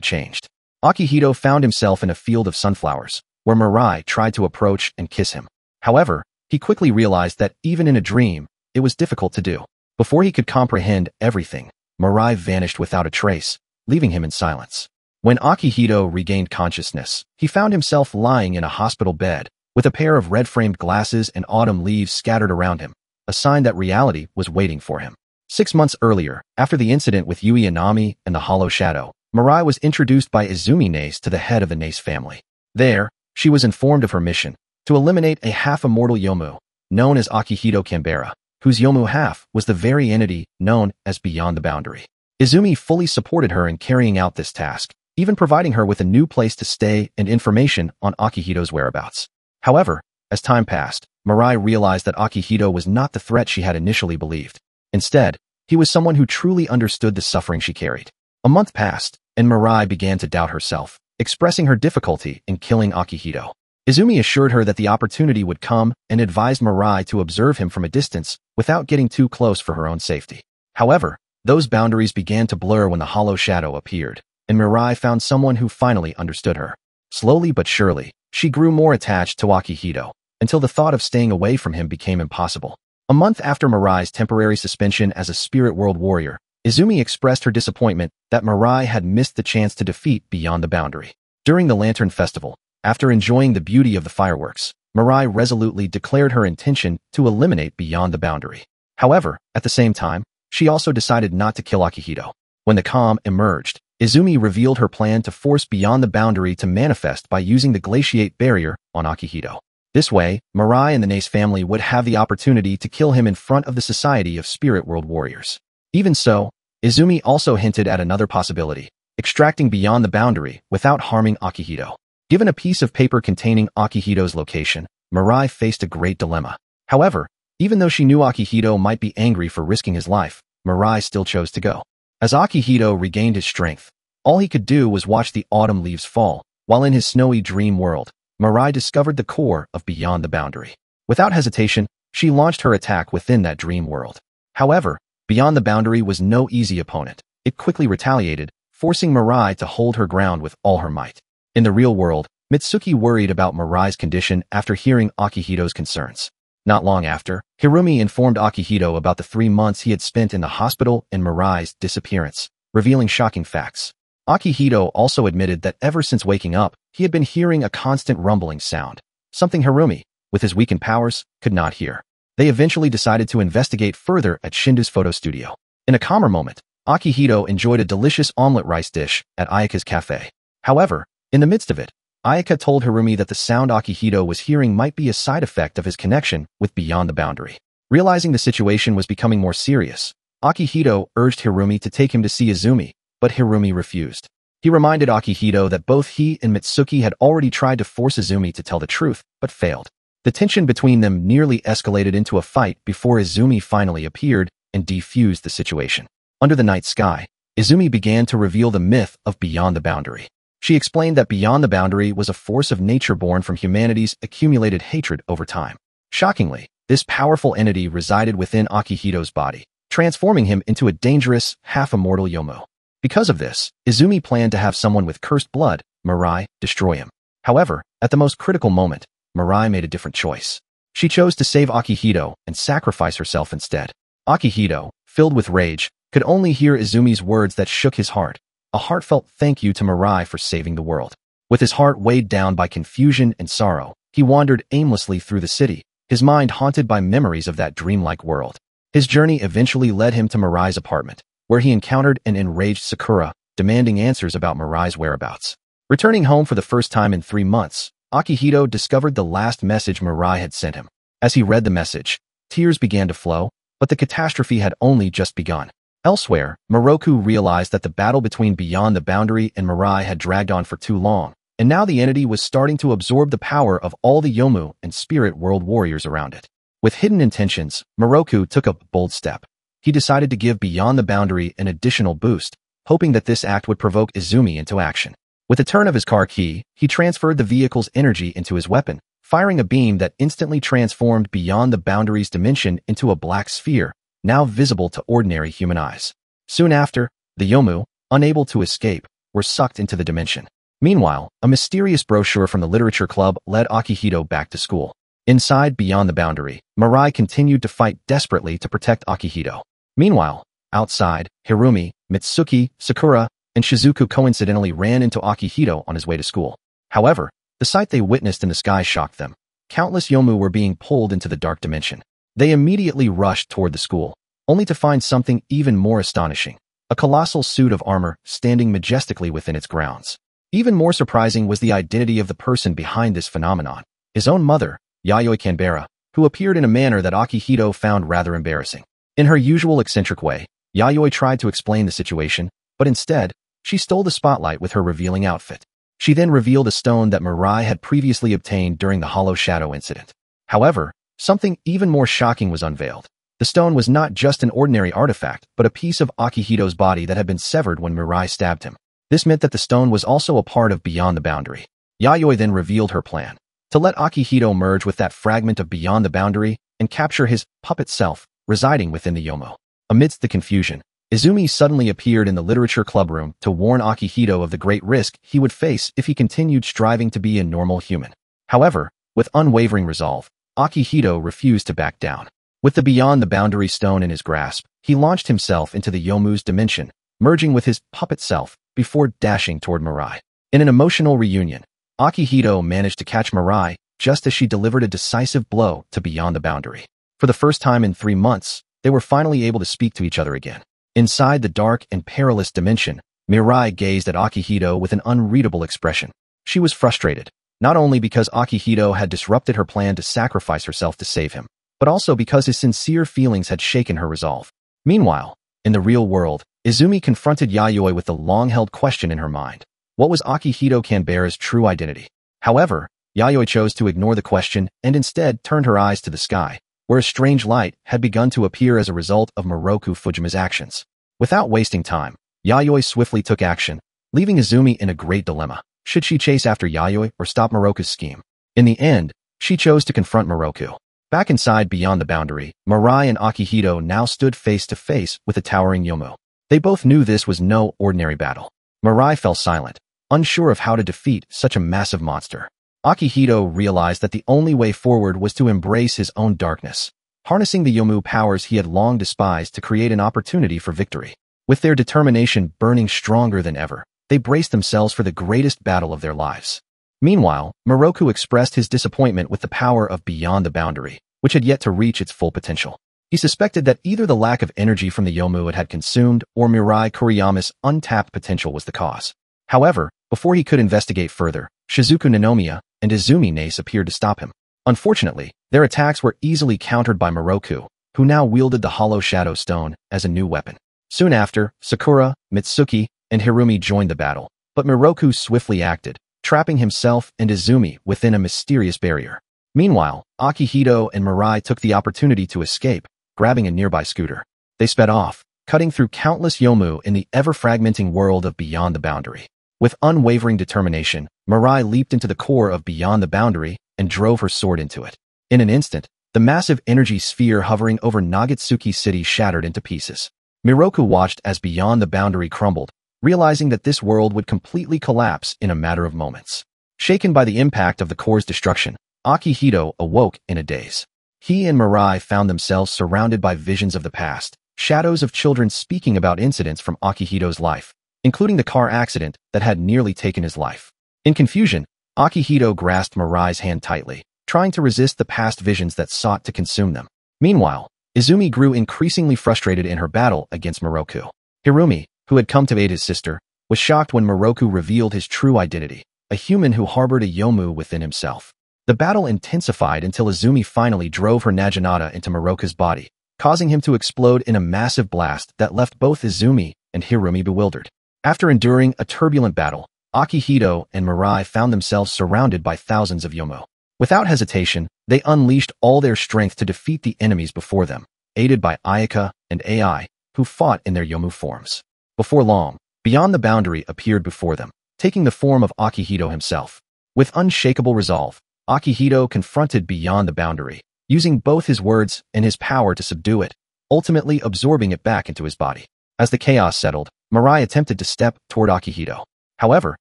changed. Akihito found himself in a field of sunflowers, where Mirai tried to approach and kiss him. However, he quickly realized that even in a dream, it was difficult to do. Before he could comprehend everything, Mirai vanished without a trace, leaving him in silence. When Akihito regained consciousness, he found himself lying in a hospital bed, with a pair of red-framed glasses and autumn leaves scattered around him, a sign that reality was waiting for him. 6 months earlier, after the incident with Yui Inami and the Hollow Shadow, Mirai was introduced by Izumi Nace to the head of the Nace family. There, she was informed of her mission, to eliminate a half-immortal Yomu, known as Akihito Canberra, whose Yomu half was the very entity known as Beyond the Boundary. Izumi fully supported her in carrying out this task, even providing her with a new place to stay and information on Akihito's whereabouts. However, as time passed, Mirai realized that Akihito was not the threat she had initially believed. Instead, he was someone who truly understood the suffering she carried. A month passed, and Mirai began to doubt herself, expressing her difficulty in killing Akihito. Izumi assured her that the opportunity would come and advised Mirai to observe him from a distance without getting too close for her own safety. However, those boundaries began to blur when the Hollow Shadow appeared, and Mirai found someone who finally understood her. Slowly but surely, she grew more attached to Akihito, until the thought of staying away from him became impossible. A month after Mirai's temporary suspension as a Spirit World warrior, Izumi expressed her disappointment that Mirai had missed the chance to defeat Beyond the Boundary. During the Lantern Festival, after enjoying the beauty of the fireworks, Mirai resolutely declared her intention to eliminate Beyond the Boundary. However, at the same time, she also decided not to kill Akihito. When the calm emerged, Izumi revealed her plan to force Beyond the Boundary to manifest by using the glaciate barrier on Akihito. This way, Mirai and the Nace family would have the opportunity to kill him in front of the Society of Spirit World Warriors. Even so, Izumi also hinted at another possibility, extracting Beyond the Boundary without harming Akihito. Given a piece of paper containing Akihito's location, Mirai faced a great dilemma. However, even though she knew Akihito might be angry for risking his life, Mirai still chose to go. As Akihito regained his strength, all he could do was watch the autumn leaves fall, while in his snowy dream world, Mirai discovered the core of Beyond the Boundary. Without hesitation, she launched her attack within that dream world. However, Beyond the Boundary was no easy opponent. It quickly retaliated, forcing Mirai to hold her ground with all her might. In the real world, Mitsuki worried about Mirai's condition after hearing Akihito's concerns. Not long after, Hirumi informed Akihito about the 3 months he had spent in the hospital and Mirai's disappearance, revealing shocking facts. Akihito also admitted that ever since waking up, he had been hearing a constant rumbling sound, something Hirumi, with his weakened powers, could not hear. They eventually decided to investigate further at Shinda's photo studio. In a calmer moment, Akihito enjoyed a delicious omelet rice dish at Ayaka's cafe. However, in the midst of it, Ayaka told Hirumi that the sound Akihito was hearing might be a side effect of his connection with Beyond the Boundary. Realizing the situation was becoming more serious, Akihito urged Hirumi to take him to see Izumi, but Hirumi refused. He reminded Akihito that both he and Mitsuki had already tried to force Izumi to tell the truth, but failed. The tension between them nearly escalated into a fight before Izumi finally appeared and defused the situation. Under the night sky, Izumi began to reveal the myth of Beyond the Boundary. She explained that Beyond the Boundary was a force of nature born from humanity's accumulated hatred over time. Shockingly, this powerful entity resided within Akihito's body, transforming him into a dangerous, half-immortal Yomu. Because of this, Izumi planned to have someone with cursed blood, Mirai, destroy him. However, at the most critical moment, Mirai made a different choice. She chose to save Akihito and sacrifice herself instead. Akihito, filled with rage, could only hear Izumi's words that shook his heart. A heartfelt thank you to Mirai for saving the world. With his heart weighed down by confusion and sorrow, he wandered aimlessly through the city, his mind haunted by memories of that dreamlike world. His journey eventually led him to Mirai's apartment, where he encountered an enraged Sakura, demanding answers about Mirai's whereabouts. Returning home for the first time in 3 months, Akihito discovered the last message Mirai had sent him. As he read the message, tears began to flow, but the catastrophe had only just begun. Elsewhere, Moroku realized that the battle between Beyond the Boundary and Mirai had dragged on for too long, and now the entity was starting to absorb the power of all the Yomu and Spirit World warriors around it. With hidden intentions, Moroku took a bold step. He decided to give Beyond the Boundary an additional boost, hoping that this act would provoke Izumi into action. With a turn of his car key, he transferred the vehicle's energy into his weapon, firing a beam that instantly transformed beyond the boundaries dimension into a black sphere, now visible to ordinary human eyes. Soon after, the Yomu, unable to escape, were sucked into the dimension. Meanwhile, a mysterious brochure from the literature club led Akihito back to school. Inside, beyond the boundary, Mirai continued to fight desperately to protect Akihito. Meanwhile, outside, Hirumi, Mitsuki, Sakura, and Shizuku coincidentally ran into Akihito on his way to school. However, the sight they witnessed in the sky shocked them. Countless Yomu were being pulled into the dark dimension. They immediately rushed toward the school, only to find something even more astonishing. A colossal suit of armor standing majestically within its grounds. Even more surprising was the identity of the person behind this phenomenon, his own mother, Yayoi Canberra, who appeared in a manner that Akihito found rather embarrassing. In her usual eccentric way, Yayoi tried to explain the situation, but instead, she stole the spotlight with her revealing outfit. She then revealed a stone that Mirai had previously obtained during the Hollow Shadow incident. However, something even more shocking was unveiled. The stone was not just an ordinary artifact, but a piece of Akihito's body that had been severed when Mirai stabbed him. This meant that the stone was also a part of Beyond the Boundary. Yayoi then revealed her plan, to let Akihito merge with that fragment of Beyond the Boundary and capture his puppet self, residing within the Yomu. Amidst the confusion, Izumi suddenly appeared in the literature club room to warn Akihito of the great risk he would face if he continued striving to be a normal human. However, with unwavering resolve, Akihito refused to back down. With the Beyond the Boundary stone in his grasp, he launched himself into the Yomu's dimension, merging with his puppet self before dashing toward Mirai. In an emotional reunion, Akihito managed to catch Mirai just as she delivered a decisive blow to Beyond the Boundary. For the first time in 3 months, they were finally able to speak to each other again. Inside the dark and perilous dimension, Mirai gazed at Akihito with an unreadable expression. She was frustrated, not only because Akihito had disrupted her plan to sacrifice herself to save him, but also because his sincere feelings had shaken her resolve. Meanwhile, in the real world, Izumi confronted Yayoi with the long-held question in her mind. What was Akihito Canberra's true identity? However, Yayoi chose to ignore the question and instead turned her eyes to the sky, where a strange light had begun to appear as a result of Miroku Fujima's actions. Without wasting time, Yayoi swiftly took action, leaving Izumi in a great dilemma. Should she chase after Yayoi or stop Miroku's scheme? In the end, she chose to confront Miroku. Back inside Beyond the Boundary, Mirai and Akihito now stood face to face with a towering Yomu. They both knew this was no ordinary battle. Mirai fell silent, unsure of how to defeat such a massive monster. Akihito realized that the only way forward was to embrace his own darkness, harnessing the Yomu powers he had long despised to create an opportunity for victory. With their determination burning stronger than ever, they braced themselves for the greatest battle of their lives. Meanwhile, Miroku expressed his disappointment with the power of Beyond the Boundary, which had yet to reach its full potential. He suspected that either the lack of energy from the Yomu it had consumed or Mirai Kuriyama's untapped potential was the cause. However, before he could investigate further, Shizuku Ninomiya and Izumi Nace appeared to stop him. Unfortunately, their attacks were easily countered by Miroku, who now wielded the Hollow Shadow Stone as a new weapon. Soon after, Sakura, Mitsuki, and Hirumi joined the battle, but Miroku swiftly acted, trapping himself and Izumi within a mysterious barrier. Meanwhile, Akihito and Mirai took the opportunity to escape, grabbing a nearby scooter. They sped off, cutting through countless Yomu in the ever-fragmenting world of Beyond the Boundary. With unwavering determination, Mirai leaped into the core of Beyond the Boundary and drove her sword into it. In an instant, the massive energy sphere hovering over Nagatsuki City shattered into pieces. Miroku watched as Beyond the Boundary crumbled, realizing that this world would completely collapse in a matter of moments. Shaken by the impact of the core's destruction, Akihito awoke in a daze. He and Mirai found themselves surrounded by visions of the past, shadows of children speaking about incidents from Akihito's life, including the car accident that had nearly taken his life. In confusion, Akihito grasped Mirai's hand tightly, trying to resist the past visions that sought to consume them. Meanwhile, Izumi grew increasingly frustrated in her battle against Miroku. Hirumi, who had come to aid his sister, was shocked when Miroku revealed his true identity, a human who harbored a Yomu within himself. The battle intensified until Izumi finally drove her Naginata into Miroku's body, causing him to explode in a massive blast that left both Izumi and Hirumi bewildered. After enduring a turbulent battle, Akihito and Mirai found themselves surrounded by thousands of Yomu. Without hesitation, they unleashed all their strength to defeat the enemies before them, aided by Ayaka and AI, who fought in their Yomu forms. Before long, Beyond the Boundary appeared before them, taking the form of Akihito himself. With unshakable resolve, Akihito confronted beyond the boundary, using both his words and his power to subdue it, ultimately absorbing it back into his body. As the chaos settled, Mirai attempted to step toward Akihito. However,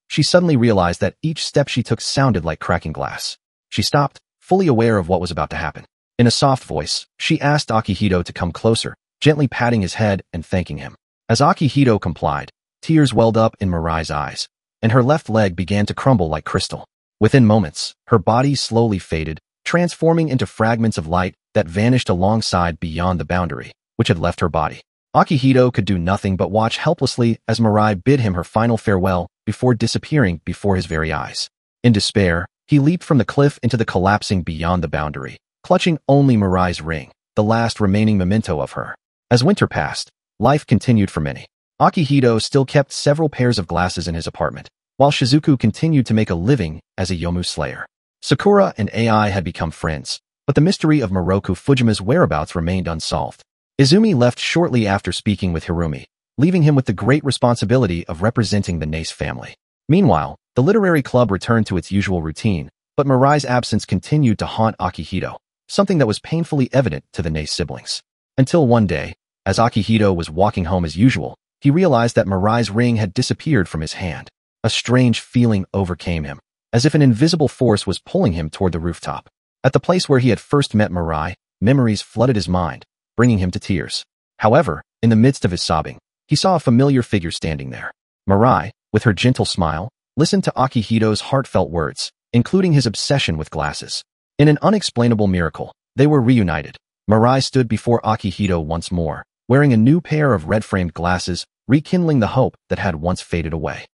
she suddenly realized that each step she took sounded like cracking glass. She stopped, fully aware of what was about to happen. In a soft voice, she asked Akihito to come closer, gently patting his head and thanking him. As Akihito complied, tears welled up in Mirai's eyes, and her left leg began to crumble like crystal. Within moments, her body slowly faded, transforming into fragments of light that vanished alongside beyond the boundary, which had left her body. Akihito could do nothing but watch helplessly as Mirai bid him her final farewell before disappearing before his very eyes. In despair, he leaped from the cliff into the collapsing beyond the boundary, clutching only Mirai's ring, the last remaining memento of her. As winter passed, life continued for many. Akihito still kept several pairs of glasses in his apartment, while Shizuku continued to make a living as a Yomu slayer. Sakura and AI had become friends, but the mystery of Moroku Fujima's whereabouts remained unsolved. Izumi left shortly after speaking with Hirumi, leaving him with the great responsibility of representing the Nace family. Meanwhile, the literary club returned to its usual routine, but Mirai's absence continued to haunt Akihito, something that was painfully evident to the Nace siblings. Until one day, as Akihito was walking home as usual, he realized that Mirai's ring had disappeared from his hand. A strange feeling overcame him, as if an invisible force was pulling him toward the rooftop. At the place where he had first met Mirai, memories flooded his mind, bringing him to tears. However, in the midst of his sobbing, he saw a familiar figure standing there. Mirai, with her gentle smile, listened to Akihito's heartfelt words, including his obsession with glasses. In an unexplainable miracle, they were reunited. Mirai stood before Akihito once more, wearing a new pair of red-framed glasses, rekindling the hope that had once faded away.